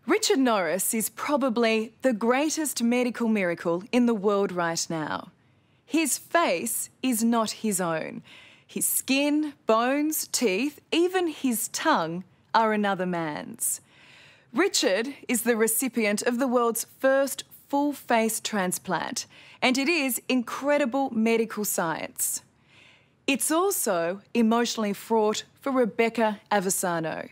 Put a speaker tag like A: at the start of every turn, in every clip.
A: Richard Norris is probably the greatest medical miracle in the world right now. His face is not his own. His skin, bones, teeth, even his tongue are another man's. Richard is the recipient of the world's first full-face transplant, and it is incredible medical science. It's also emotionally fraught for Rebecca Avesano.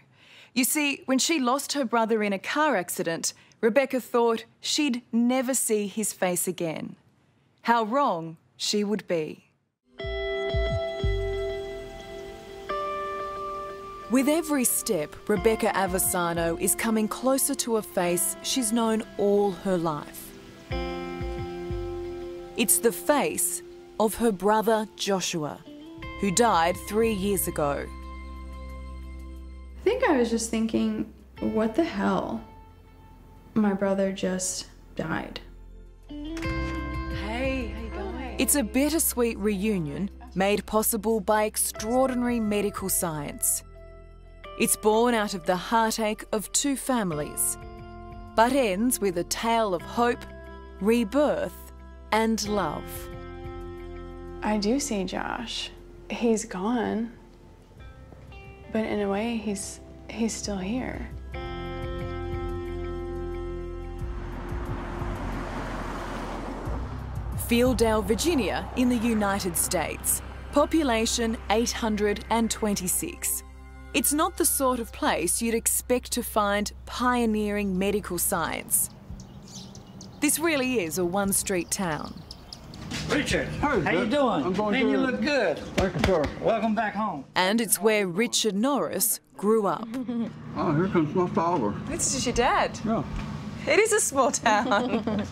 A: You see, when she lost her brother in a car accident, Rebecca thought she'd never see his face again. How wrong she would be. With every step, Rebecca Avesano is coming closer to a face she's known all her life. It's the face of her brother Joshua, who died 3 years ago.
B: I think I was just thinking, what the hell? My brother just died.
A: Hey, how you going? It's a bittersweet reunion made possible by extraordinary medical science. It's born out of the heartache of two families, but ends with a tale of hope, rebirth, and love.
B: I do see Josh. He's gone, but in a way, he's still here.
A: Fieldale, Virginia, in the United States. Population 826. It's not the sort of place you'd expect to find pioneering medical science. This really is a one-street town.
C: Richard,
D: Hey,
C: how you
D: good.
C: doing?
D: I'm going
C: Man,
D: good.
C: you look good.
D: Thank you, sir.
C: Welcome back home.
A: And it's where Richard Norris grew up.
D: Oh, here comes my father.
E: This is your dad.
D: Yeah.
E: It is a small town.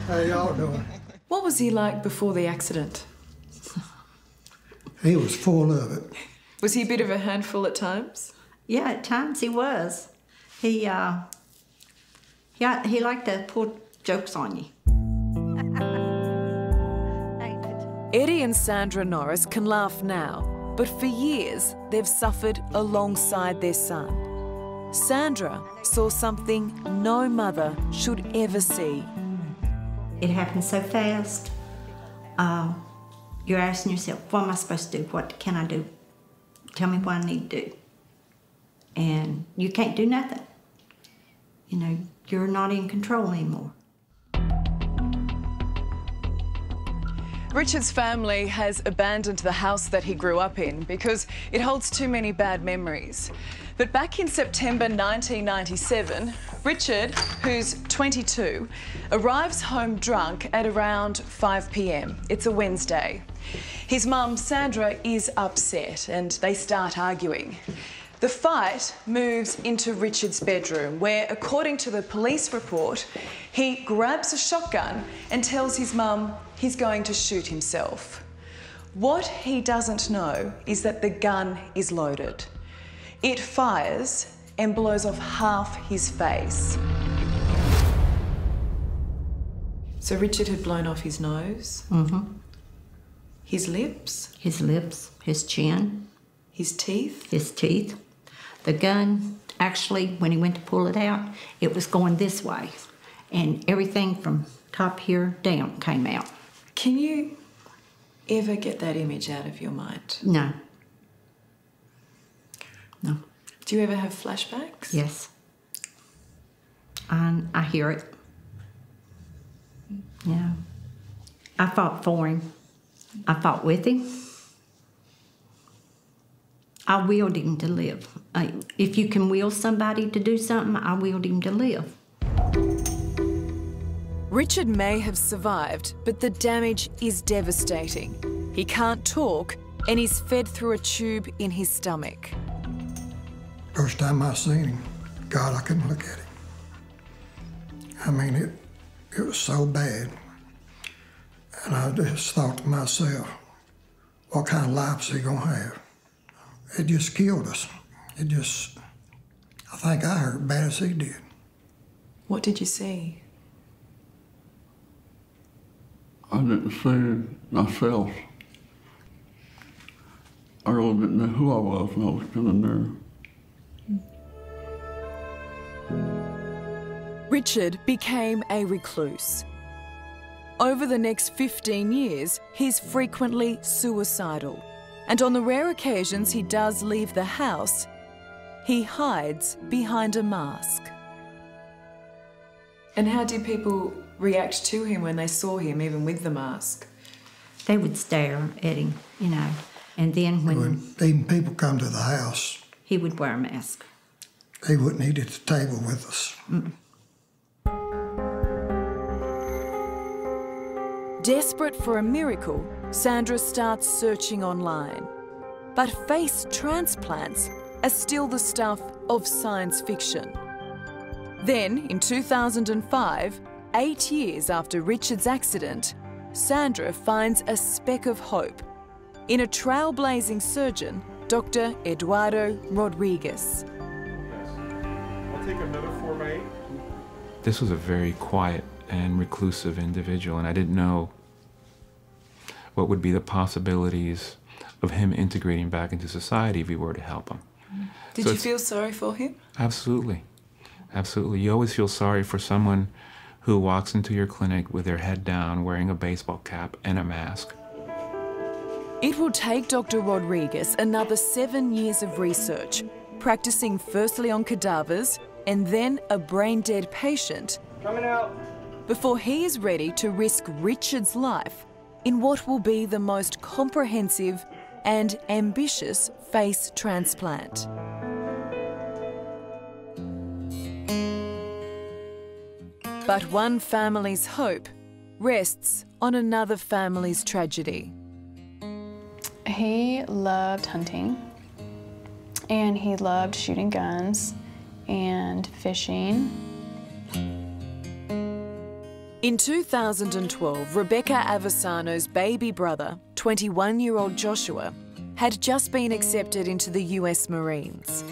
F: How y'all doing?
A: What was he like before the accident?
F: He was full of it.
A: Was he a bit of a handful at times?
G: Yeah, at times he was. He liked to pull jokes on you.
A: Eddie and Sandra Norris can laugh now, but for years they've suffered alongside their son. Sandra saw something no mother should ever see.
G: It happened so fast. You're asking yourself, what am I supposed to do? What can I do? Tell me what I need to do. And you can't do nothing. You know, you're not in control anymore.
A: Richard's family has abandoned the house that he grew up in because it holds too many bad memories. But back in September 1997, Richard, who's 22, arrives home drunk at around 5 p.m. It's a Wednesday. His mum, Sandra, is upset and they start arguing. The fight moves into Richard's bedroom where, according to the police report, he grabs a shotgun and tells his mum he's going to shoot himself. What he doesn't know is that the gun is loaded. It fires and blows off half his face. So Richard had blown off his nose?
G: Mm-hmm.
A: His lips?
G: His lips, his chin.
A: His teeth?
G: His teeth. The gun, actually, when he went to pull it out, it was going this way. And everything from top here down came out.
A: Can you ever get that image out of your mind?
G: No. No.
A: Do you ever have flashbacks?
G: Yes. And I hear it. Yeah. I fought for him. I fought with him. I willed him to live. If you can will somebody to do something, I willed him to live.
A: Richard may have survived, but the damage is devastating. He can't talk and he's fed through a tube in his stomach.
F: First time I seen him, God, I couldn't look at him. I mean, it was so bad. And I just thought to myself, what kind of life is he gonna have? It just killed us. It just, I think I hurt bad as he did.
A: What did you see?
D: I didn't see myself. I really didn't know who I was when I was standing there.
A: Richard became a recluse. Over the next 15 years, he's frequently suicidal. And on the rare occasions he does leave the house, he hides behind a mask.
E: And how did people react to him when they saw him, even with the mask?
G: They would stare at him, you know. And then when
F: Even people come to the house,
G: he would wear a mask.
F: he wouldn't eat at the table with us.
A: Desperate for a miracle, Sandra starts searching online. But face transplants are still the stuff of science fiction. Then, in 2005, 8 years after Richard's accident, Sandra finds a speck of hope in a trailblazing surgeon, Dr. Eduardo Rodriguez.
H: I'll take another 4x8.
I: This was a very quiet and reclusive individual, and I didn't know what would be the possibilities of him integrating back into society if we were to help him.
E: Did you feel sorry for him?
I: Absolutely. Absolutely. You always feel sorry for someone who walks into your clinic with their head down, wearing a baseball cap and a mask.
A: It will take Dr. Rodriguez another 7 years of research, practicing firstly on cadavers and then a brain-dead patient,
C: Coming out.
A: before he is ready to risk Richard's life in what will be the most comprehensive and ambitious face transplant. But one family's hope rests on another family's tragedy.
B: He loved hunting, and he loved shooting guns and fishing.
A: In 2012, Rebecca Avesano's baby brother, 21-year-old Joshua, had just been accepted into the US Marines.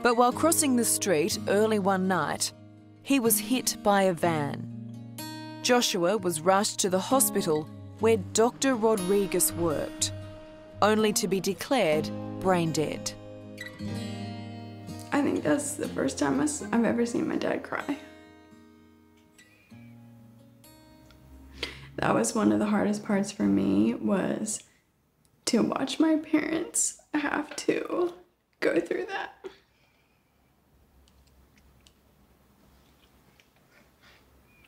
A: But while crossing the street early one night, he was hit by a van. Joshua was rushed to the hospital where Dr. Rodriguez worked, only to be declared brain dead.
B: I think that's the first time I've ever seen my dad cry. That was one of the hardest parts for me, was to watch my parents have to go through that.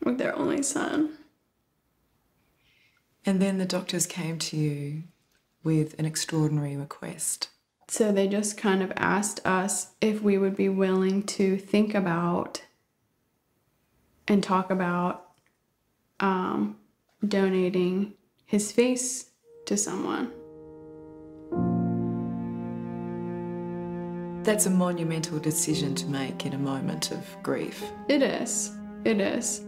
B: With their only son.
E: And then the doctors came to you with an extraordinary request.
B: So they just kind of asked us if we would be willing to think about and talk about donating his face to someone.
E: That's a monumental decision to make in a moment of grief.
B: It is. It is.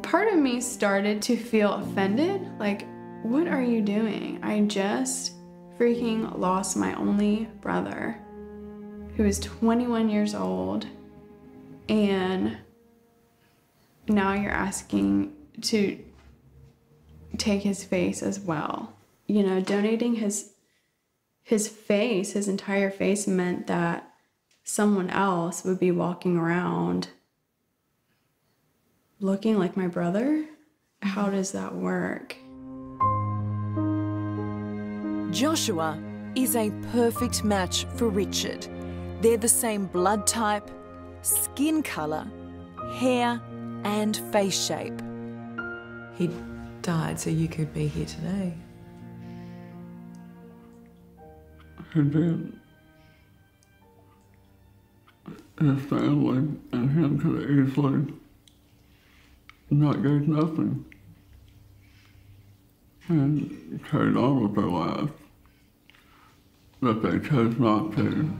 B: Part of me started to feel offended. Like, what are you doing? I just freaking lost my only brother, who is 21 years old, and now you're asking to take his face as well. You know, donating his face, his entire face, meant that someone else would be walking around looking like my brother. How does that work?
A: Joshua is a perfect match for Richard. They're the same blood type, skin colour, hair and face shape.
E: He died so you could be here today.
D: He did. His family and him could easily not get nothing and carried on with their lives, but they chose not to.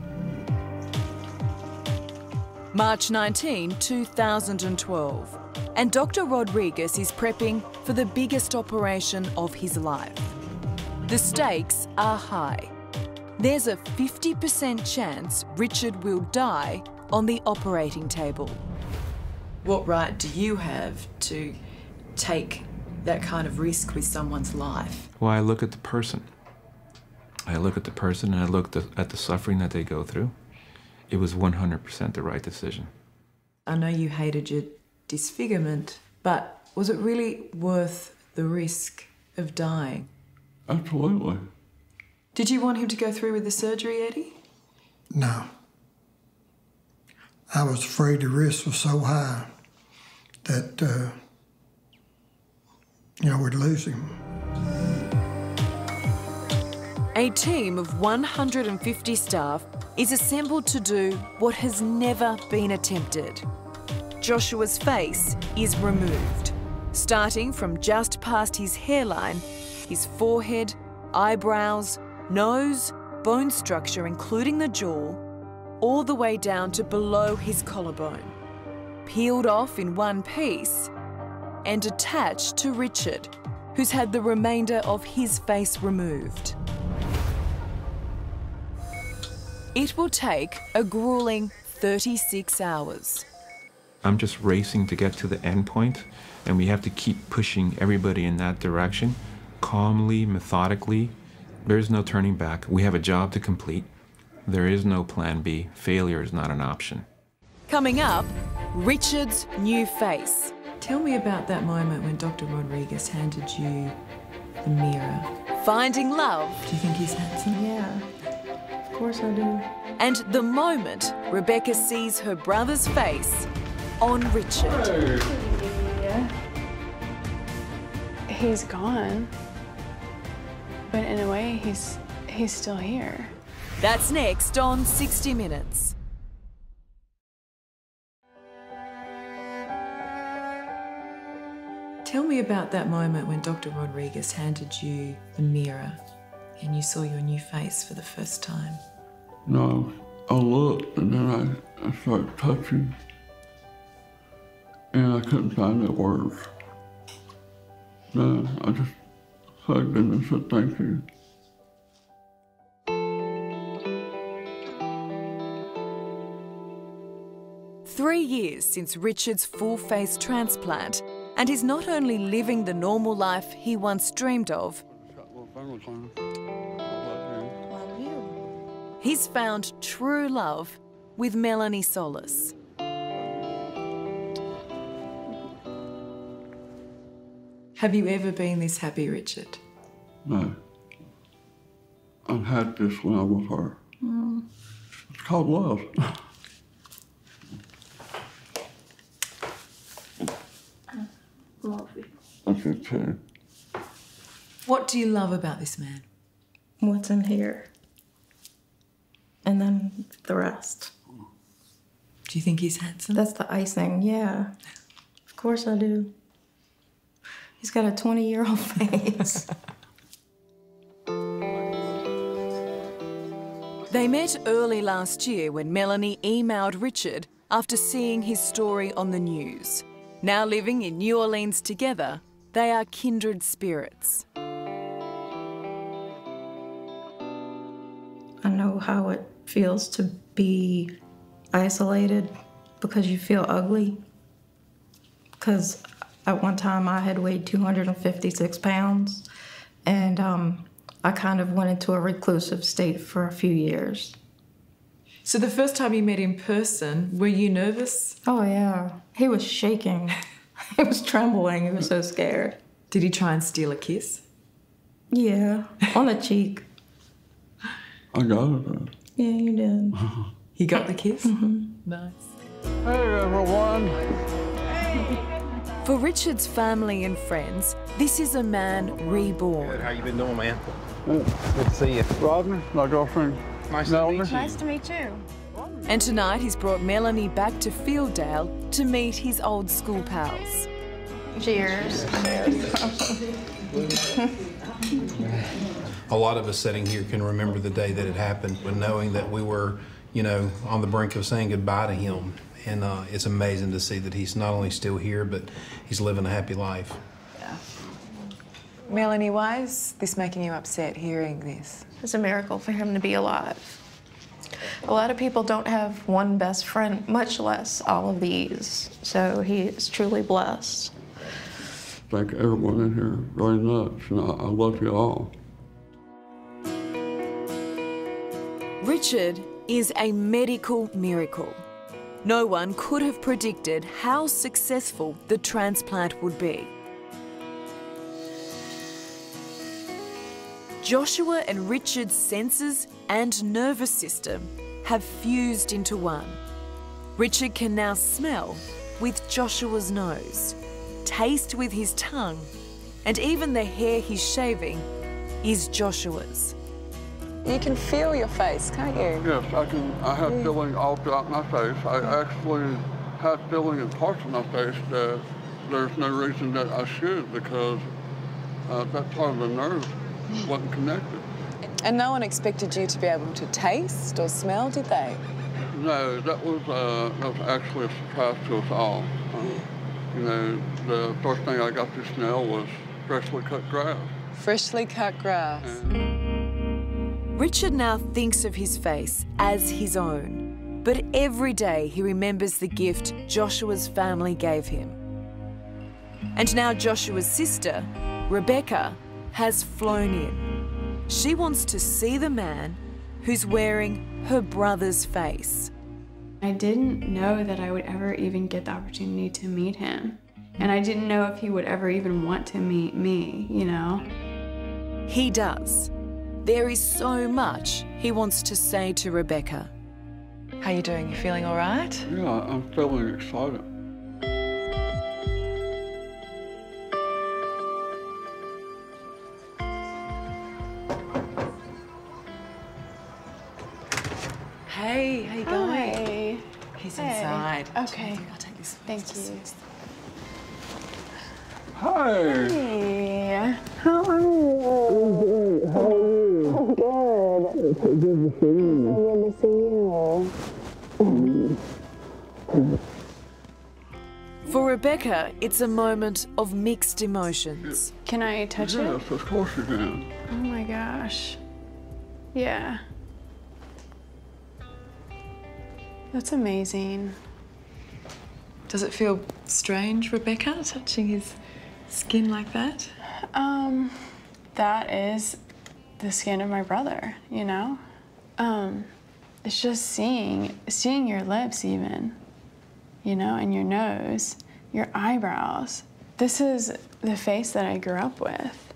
A: March 19, 2012, and Dr. Rodriguez is prepping for the biggest operation of his life. The stakes are high. There's a 50% chance Richard will die on the operating table.
E: What right do you have to take that kind of risk with someone's life?
I: Well, I look at the person. I look at the person and I look at the suffering that they go through. It was 100% the right decision.
E: I know you hated your disfigurement, but was it really worth the risk of dying?
D: Absolutely.
E: Did you want him to go through with the surgery, Eddie?
F: No. I was afraid the risk was so high that, we'd lose him.
J: A team of 150 staff is assembled to do what has never been attempted. Joshua's face is removed, starting from just past his hairline, his forehead, eyebrows, nose, bone structure including the jaw, all the way down to below his collarbone, peeled off in one piece and attached to Richard, who's had the remainder of his face removed. It will take a grueling 36 hours.
I: I'm just racing to get to the end point, and we have to keep pushing everybody in that direction, calmly, methodically. There's no turning back. We have a job to complete. There is no plan B. Failure is not an option.
J: Coming up, Richard's new face.
E: Tell me about that moment when Dr. Rodriguez handed you the mirror.
J: Finding love.
E: Do you think he's handsome?
G: Yeah, of course I do.
J: And the moment Rebecca sees her brother's face on Richard.
B: Yeah. He's gone. But in a way, he's still here.
J: That's next on 60 Minutes.
E: Tell me about that moment when Dr. Rodriguez handed you the mirror and you saw your new face for the first time.
D: No, I looked and then I started touching and I couldn't find the words. Then I just hugged him and said thank you.
J: Three years since Richard's full-face transplant, and he's not only living the normal life he once dreamed of, he's found true love with Melanie Solis.
E: Have you ever been this happy, Richard?
D: No. I had this when I was her. It's called love.
B: Love you.
D: That's it too.
E: What do you love about this man?
K: What's in here. And then the rest.
E: Do you think he's handsome?
K: That's the icing, yeah. Of course I do. He's got a 20-year-old face.
J: They met early last year when Melanie emailed Richard after seeing his story on the news. Now living in New Orleans together, they are kindred spirits.
K: I know how it feels to be isolated because you feel ugly. Because at one time I had weighed 256 pounds and I kind of went into a reclusive state for a few years.
E: So the first time you met in person, were you nervous?
K: Oh yeah, he was shaking. He was trembling, he was so scared.
E: Did he try and steal a kiss?
K: Yeah, on the cheek.
D: I got it.
K: Yeah, you did.
E: He got the kiss?
K: Mm-hmm.
E: Nice.
L: Hey everyone.
J: For Richard's family and friends, this is a man reborn.
L: Good. How you been doing, man? Good to see you. Rodney, my girlfriend. Nice to meet you.
B: Nice to meet you.
J: And tonight he's brought Melanie back to Fielddale to meet his old school pals.
B: Cheers.
M: A lot of us sitting here can remember the day that it happened, but knowing that we were, on the brink of saying goodbye to him. And it's amazing to see that he's not only still here, but he's living a happy life.
E: Yeah. Melanie, why is this making you upset hearing this?
K: It's a miracle for him to be alive. A lot of people don't have one best friend, much less all of these. So he is truly blessed.
D: Thank everyone in here very much, and I love you all.
J: Richard is a medical miracle. No one could have predicted how successful the transplant would be. Joshua and Richard's senses and nervous system have fused into one. Richard can now smell with Joshua's nose, taste with his tongue, and even the hair he's shaving is Joshua's.
A: You can feel your face, can't you?
D: Yes, I can. I have feeling all throughout my face. I actually have feeling in parts of my face that there's no reason that I should, because that part of the nerve wasn't connected.
A: And no one expected you to be able to taste or smell, did they?
D: No, that was actually a surprise to us all. You know, the first thing I got to smell was freshly cut grass.
A: Freshly cut grass.
J: Richard now thinks of his face as his own, but every day he remembers the gift Joshua's family gave him. And now Joshua's sister, Rebecca, has flown in. She wants to see the man who's wearing her brother's face.
B: I didn't know that I would ever even get the opportunity to meet him. And I didn't know if he would ever even want to meet me, you know?
J: He does. There is so much he wants to say to Rebecca.
A: How you doing? You feeling all right?
D: Yeah, I'm feeling excited.
A: Hey, how you going?
B: Hi.
A: He's
B: Hey.
A: inside.
B: Okay.
A: I'll take this.
B: Thank you.
D: Hi.
B: Hey. How are you?
D: How are you?
N: Good.
D: Good to see you.
N: Good to see you.
J: For Rebecca, it's a moment of mixed emotions.
B: Can I touch it?
D: Yes, of course you can.
B: Oh my gosh. Yeah. That's amazing.
A: Does it feel strange, Rebecca, touching his skin like that?
B: That is the skin of my brother, you know? It's just seeing your lips even, you know, and your nose, your eyebrows. This is the face that I grew up with.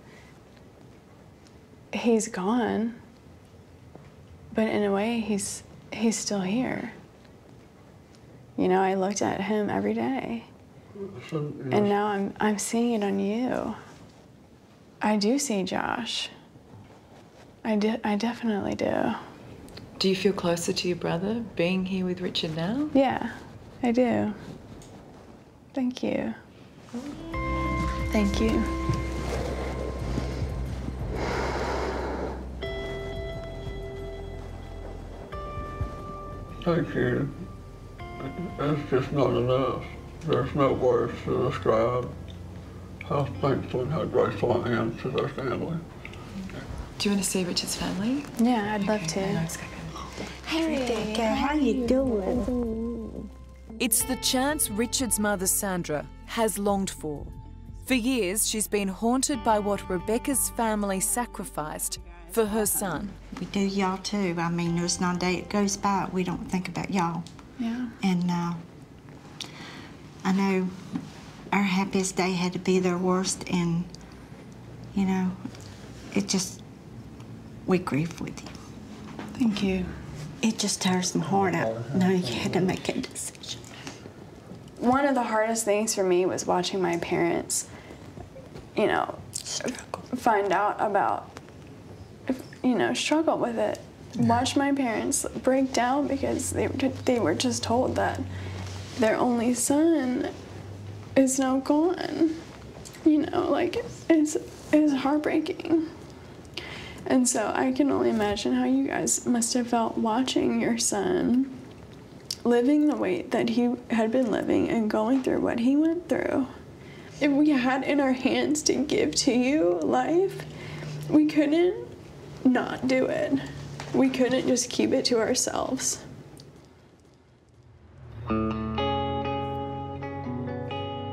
B: He's gone, but in a way, he's still here. You know, I looked at him every day, and now I'm seeing it on you. I do see Josh. I definitely do.
A: Do you feel closer to your brother being here with Richard now?
B: Yeah, I do. Thank you. Thank you.
D: Thank you. It's just not enough. There's no words to describe how thankful and how grateful I am to their family.
A: Do you want to see Richard's family?
B: Yeah, I'd love to.
N: Hey, Rebecca, how you doing?
J: It's the chance Richard's mother, Sandra, has longed for. For years, she's been haunted by what Rebecca's family sacrificed for her son.
G: We do y'all too. I mean, there's not a day it goes by we don't think about y'all.
B: Yeah.
G: And I know our happiest day had to be their worst, and, you know, it just, we grieve with you.
B: Thank you.
G: It just tears my heart out knowing you had to make a decision.
B: One of the hardest things for me was watching my parents, you know, find out about, you know, struggle with it. Watch my parents break down because they were just told that their only son is now gone. You know, like, it's heartbreaking. And so I can only imagine how you guys must have felt watching your son living the way that he had been living and going through what he went through. If we had in our hands to give to you life, we couldn't not do it. We couldn't just keep it to ourselves.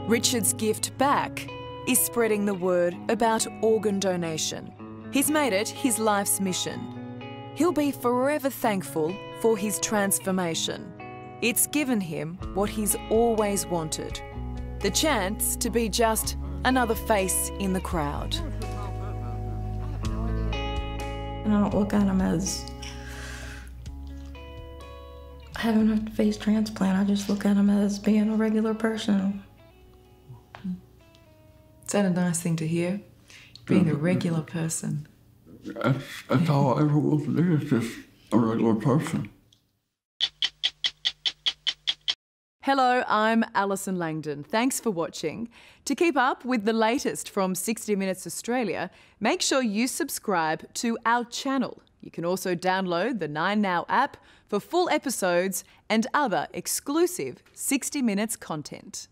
J: Richard's gift back is spreading the word about organ donation. He's made it his life's mission. He'll be forever thankful for his transformation. It's given him what he's always wanted, the chance to be just another face in the crowd.
K: And I don't look at him as having a face transplant. I just look at him as being a regular person.
E: Is that a nice thing to hear? Being a regular person.
D: That's all I ever want to do, is just a regular person.
A: Hello, I'm Allison Langdon. Thanks for watching. To keep up with the latest from 60 Minutes Australia, make sure you subscribe to our channel. You can also download the 9Now app for full episodes and other exclusive 60 Minutes content.